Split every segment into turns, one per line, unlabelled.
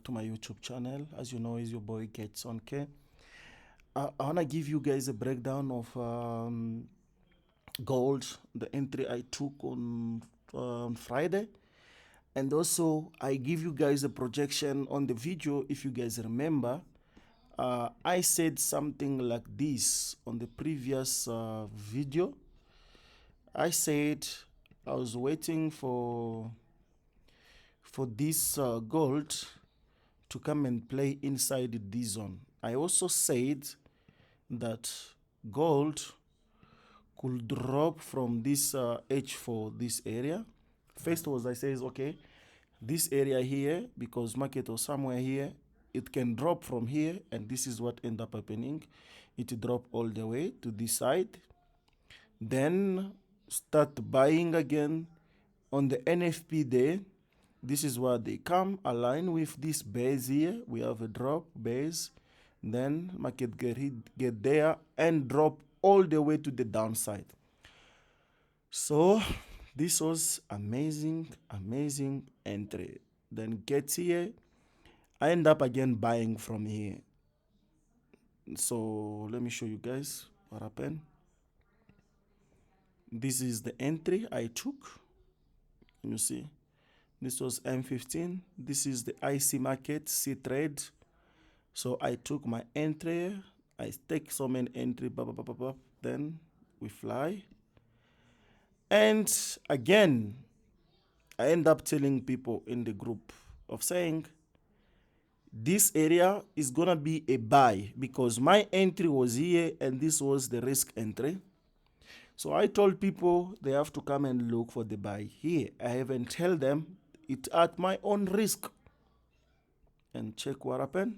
to my YouTube channel. As you know, is your boy Gets on K. I want to give you guys a breakdown of gold, the entry I took on Friday. And also, I give you guys a projection on the video. If you guys remember, I said something like this on the previous video. I said I was waiting for this gold to come and play inside this zone. I also said that gold could drop from this H4, this area. First was I says, okay, this area here, because market was somewhere here, it can drop from here, and this is what ended up happening. It dropped all the way to this side. Then start buying again on the NFP day. This is where they come align with this base here. We have a drop base, then market get there and drop all the way to the downside. So this was amazing entry. Then gets here, I end up again buying from here. So let me show you guys what happened. This is the entry I took. You see, this was M15. This is the IC market C trade. So I took my entry. I take so many entry. Then we fly. And again, I end up telling people in the group of saying, this area is gonna be a buy because my entry was here and this was the risk entry. So I told people they have to come and look for the buy here. I haven't tell them it at my own risk. And check what happened.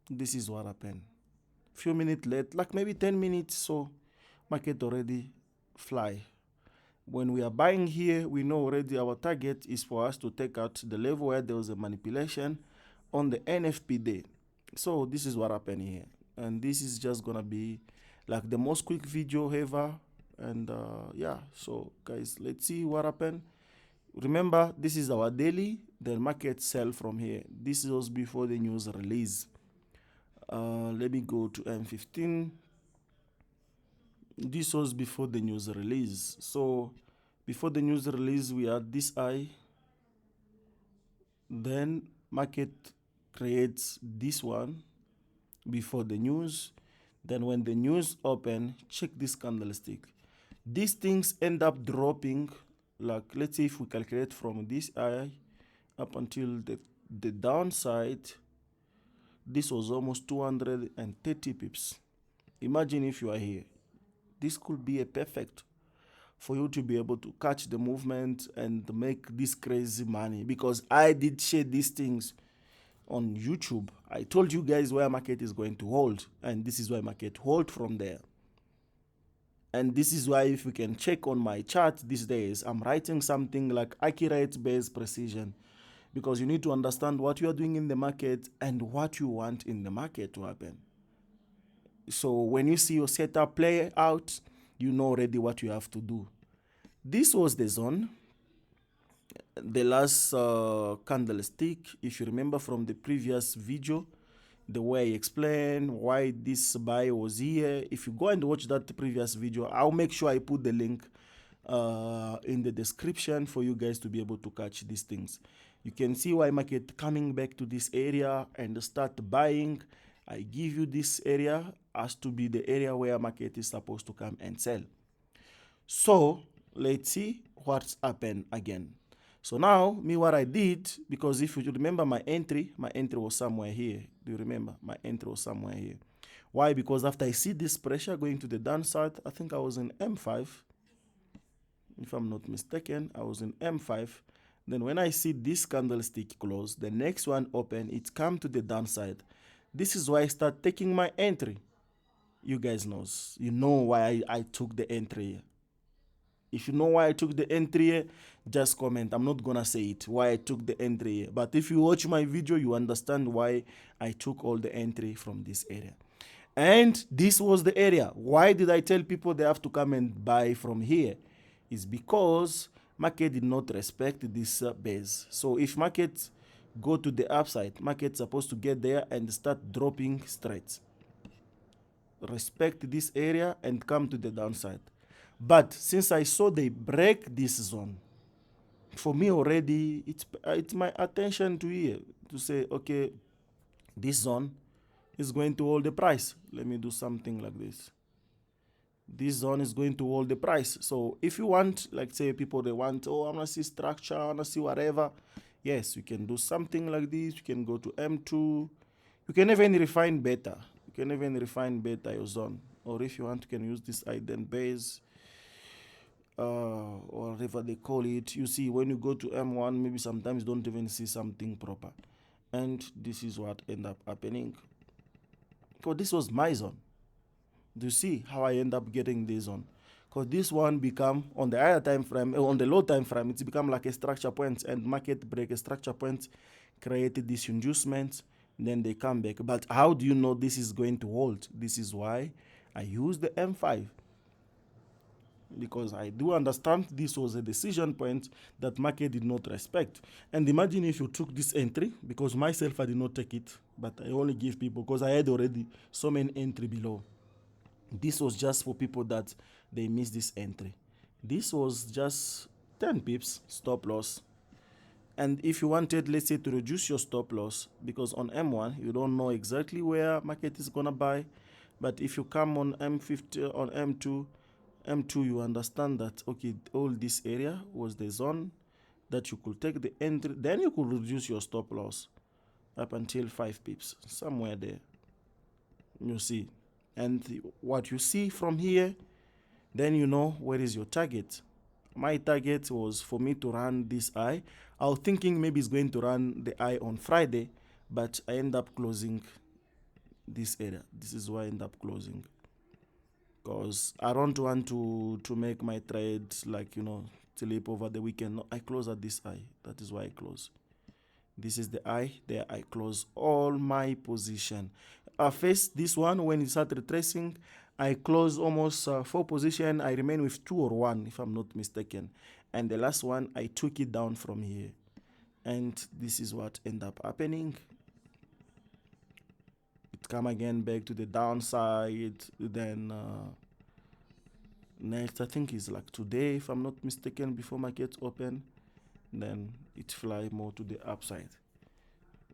This is what happened. Few minutes late, like maybe 10 minutes, so market already fly. When we are buying here, we know already our target is for us to take out the level where there was a manipulation on the NFP day. So this is what happened here. And this is just gonna be like the most quick video ever. And yeah, so guys, let's see what happened. Remember, this is our daily. The market sell from here. This was before the news release. Let me go to M15. This was before the news release. So before the news release, we had this high. Then market creates this one before the news. Then when the news open, check this candlestick. These things end up dropping. Like, let's say if we calculate from this high up until the downside, this was almost 230 pips. Imagine if you are here. This could be a perfect for you to be able to catch the movement and make this crazy money, because I did share these things on YouTube. I told you guys where market is going to hold, and this is why market hold from there. And this is why, if you can check on my chart these days, I'm writing something like accurate based precision, because you need to understand what you are doing in the market and what you want in the market to happen. So when you see your setup play out, you know already what you have to do. This was the zone, the last candlestick. If you remember from the previous video, the way I explained why this buy was here. If you go and watch that previous video, I'll make sure I put the link in the description for you guys to be able to catch these things. You can see why market coming back to this area and start buying. I give you this area as to be the area where market is supposed to come and sell. So let's see what's happened again. So now, me what I did, because if you remember my entry was somewhere here. Do you remember? My entry was somewhere here. Why? Because after I see this pressure going to the downside, I think I was in M5. If I'm not mistaken, I was in M5. Then when I see this candlestick close, the next one open, it come to the downside. This is why I start taking my entry. You guys knows. You know why I took the entry here. If you know why I took the entry here, just comment. I'm not gonna say it, why I took the entry here. But if you watch my video, you understand why I took all the entry from this area. And this was the area. Why did I tell people they have to come and buy from here? It's because market did not respect this base. So if market go to the upside. Market's supposed to get there and start dropping straight. Respect this area and come to the downside. But since I saw they break this zone, for me already, it's my attention to here to say, okay, this zone is going to hold the price. Let me do something like this. This zone is going to hold the price. So if you want, like say people they want, oh, I want to see structure, I want to see whatever. Yes, you can do something like this. You can go to M2. You can even refine beta. You can even refine beta your zone. Or if you want, you can use this ident base or whatever they call it. You see, when you go to M1, maybe sometimes you don't even see something proper. And this is what end up happening. Because this was my zone. Do you see how I end up getting this on? Because this one become on the higher time frame, on the low time frame, it's become like a structure point, and market break a structure point, created this inducement, then they come back. But how do you know this is going to hold? This is why I use the M5. Because I do understand this was a decision point that market did not respect. And imagine if you took this entry, because myself I did not take it, but I only give people because I had already so many entry below. This was just for people that they missed this entry. This was just 10 pips stop loss. And if you wanted, let's say, to reduce your stop loss, because on M1 you don't know exactly where market is gonna buy, but if you come on M50 on M2 you understand that okay, all this area was the zone that you could take the entry, then you could reduce your stop loss up until 5 pips, somewhere there. You see, and what you see from here, then you know where is your target. My target was for me to run this eye. I was thinking maybe it's going to run the eye on Friday, but I end up closing this area. This is why I end up closing, because I don't want to make my trade like, you know, sleep over the weekend. No, I close at this eye. That is why I close. This is the eye. There I close all my position. I face this one when it started retracing. I close almost 4 position. I remain with 2 or 1 if I'm not mistaken. And the last one I took it down from here. And this is what ended up happening. It come again back to the downside. Then next I think is like today if I'm not mistaken, before market open. Then it fly more to the upside.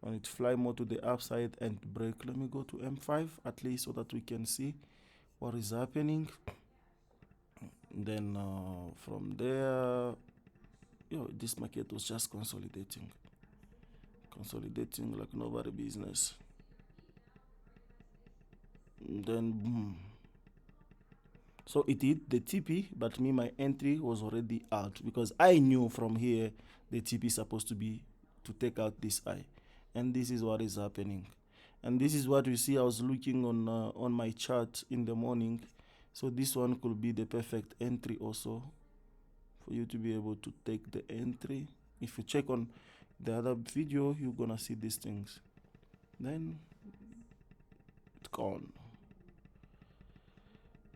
When it fly more to the upside and break, let me go to M5 at least so that we can see what is happening. Then from there, this market was just consolidating like nobody business. Then boom. So it hit the TP, but me, my entry was already out because I knew from here the TP is supposed to be to take out this eye. And this is what is happening. And this is what we see. I was looking on my chart in the morning. So this one could be the perfect entry also for you to be able to take the entry. If you check on the other video, you're gonna see these things. Then it's gone.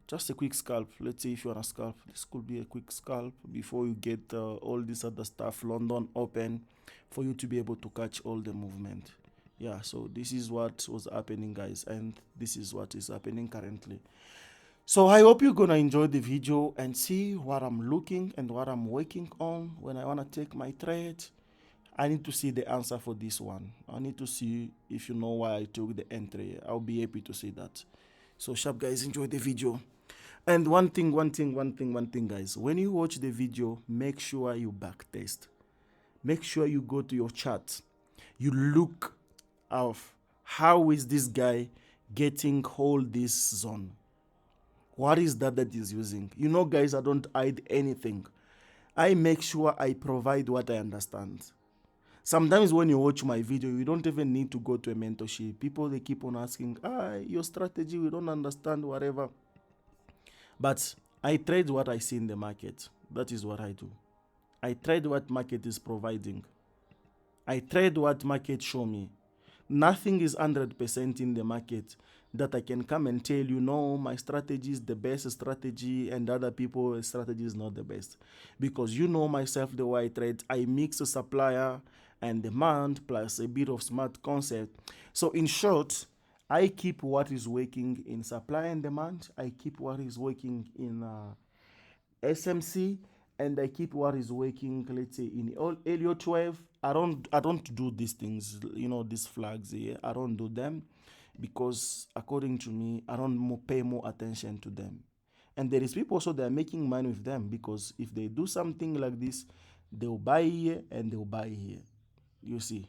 Just a quick scalp. Let's say if you want a scalp, this could be a quick scalp before you get all this other stuff, London open, for you to be able to catch all the movement. Yeah, so this is what was happening, guys, and this is what is happening currently. So I hope you're gonna enjoy the video and see what I'm looking and what I'm working on when I want to take my trade. I need to see the answer for this one. I need to see if you know why I took the entry. I'll be happy to see that. So sharp, guys, enjoy the video. And one thing, guys, when you watch the video, make sure you backtest. Make sure you go to your chart. You look of how is this guy getting hold this zone. What is that is using? You know, guys, I don't hide anything. I make sure I provide what I understand. Sometimes when you watch my video, you don't even need to go to a mentorship. People, they keep on asking, your strategy, we don't understand, whatever. But I trade what I see in the market. That is what I do. I trade what market is providing. I trade what market show me. Nothing is 100% in the market that I can come and tell you, no, my strategy is the best strategy and other people's strategy is not the best. Because you know myself, the way I trade, I mix a supplier, and demand plus a bit of smart concept. So in short, I keep what is working in supply and demand. I keep what is working in SMC, and I keep what is working, let's say, in Helio 12. I don't do these things, these flags here. I don't do them because according to me, I don't pay more attention to them. And there is people also that are making money with them, because if they do something like this, they'll buy here and they'll buy here. You see.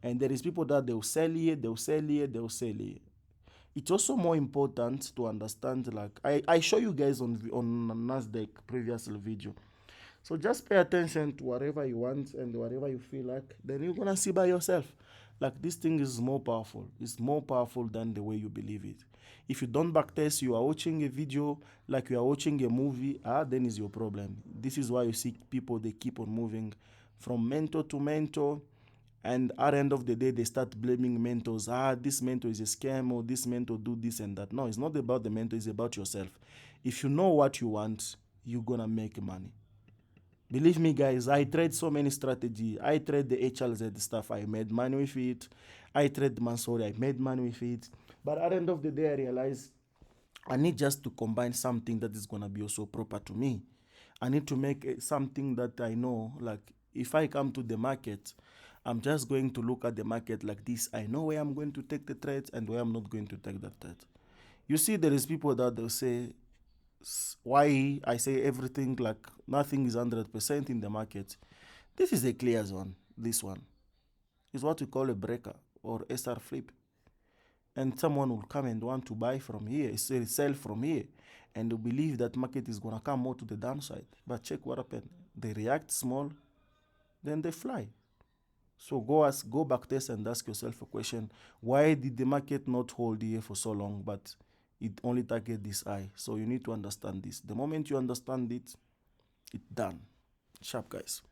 And there is people that they'll sell here, they'll sell here, they'll sell here. It's also more important to understand, like I show you guys on Nasdaq previous video. So just pay attention to whatever you want and whatever you feel like, then you're gonna see by yourself. Like, this thing is more powerful. It's more powerful than the way you believe it. If you don't backtest, you are watching a video like you are watching a movie, then is your problem. This is why you see people, they keep on moving from mentor to mentor, and at the end of the day, they start blaming mentors. This mentor is a scam, or this mentor do this and that. No, it's not about the mentor, it's about yourself. If you know what you want, you're gonna make money. Believe me, guys, I trade so many strategy. I trade the HLZ stuff, I made money with it. I trade Mansori, I made money with it. But at the end of the day, I realized I need just to combine something that is gonna be also proper to me. I need to make something that I know, like if I come to the market, I'm just going to look at the market like this. I know where I'm going to take the trades and where I'm not going to take the trade. You see, there is people that they'll say, why I say everything like nothing is 100% in the market. This is a clear zone. This one is what we call a breaker or SR flip. And someone will come and want to buy from here, sell from here, and they believe that market is gonna come more to the downside. But check what happened. They react small, then they fly. So go back test and ask yourself a question: why did the market not hold here for so long, but it only target this high? So you need to understand this. The moment you understand it, it's done. Sharp, guys.